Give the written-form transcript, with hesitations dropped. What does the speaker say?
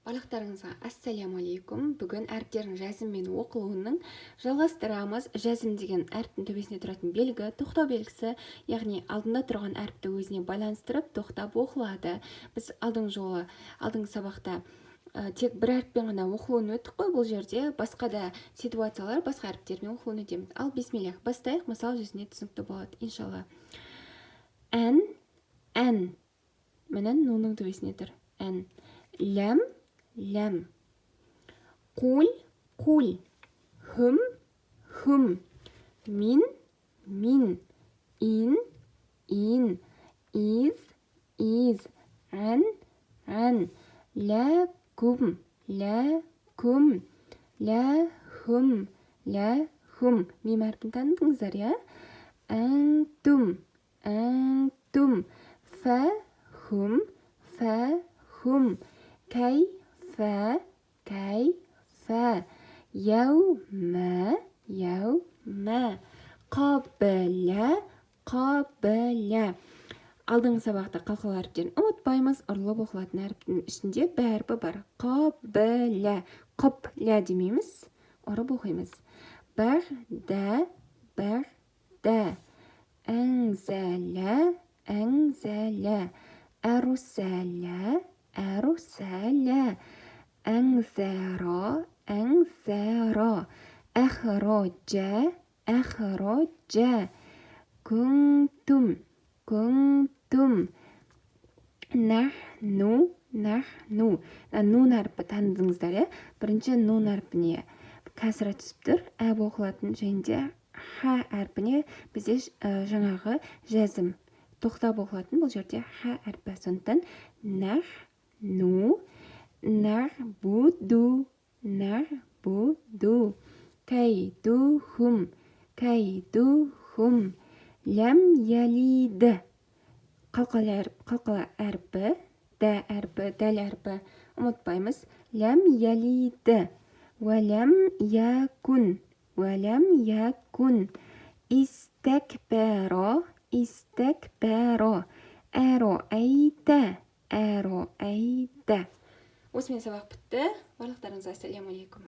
Барлықтарыңызға ассаляму-алейкум. Бүгін әріптердің жазым мен оқылуының жалғастырамыз. Жазым деген әріптің төбесінде тұратын белгі, тоқтау белгісі, яғни алдында тұрған әріпті өзіне байланыстырып, тоқтап оқылады. Біз алдыңғы сабақта тек бір әріппен ғана оқылуын өттік қой. Бұл жерде басқа да ситуациялар, басқа әріптермен оқылуын өтеміз. Ал бисмиллах, бастайық. Мысал жүзіне түсінікті болады, иншалла. Ән, міне нунның төбесінде тұр. Ән. Ләм, ләм. Қул, хүм, мин, ин, из, ән. Ләкүм, ләхүм. Мим әрпін таныдыңыздар, я? Әнтум. Фәхүм. Кайфа. Яума. Қабля. Алдыңғы сабақта қалқалы әріптерін ұмытпаймыз. Ұрылып оқылатын әріптің ішінде бәрібі бар. Қабля. Қопля демейміз. Ұрып оқимыз. Бәрдә. Әңзәлә. Әрусәлә. Әңзәра. Әхроджа. Күнтум. Нахну. Нун әріпі таныдыңыздар, е? Бірінші нун әріпіне кәсіра түсіп тұр, әб оқылатын, және де ха әріпіне бізде жаңағы жазым тоқтап оқылатын, бұл жерде ха әріпі. Сондықтан нахну, нарбуду. Кайдухум. Ләм ялиді. Қалқалы әріпі, дә әріпі, дәл әріпі ұмытпаймыз. Ләм ялиді. Вәләм якун. Истәкбәро. Әроәйді. Осымен сабақ бітті. Барлықтарыңызға ассаляму алейкум.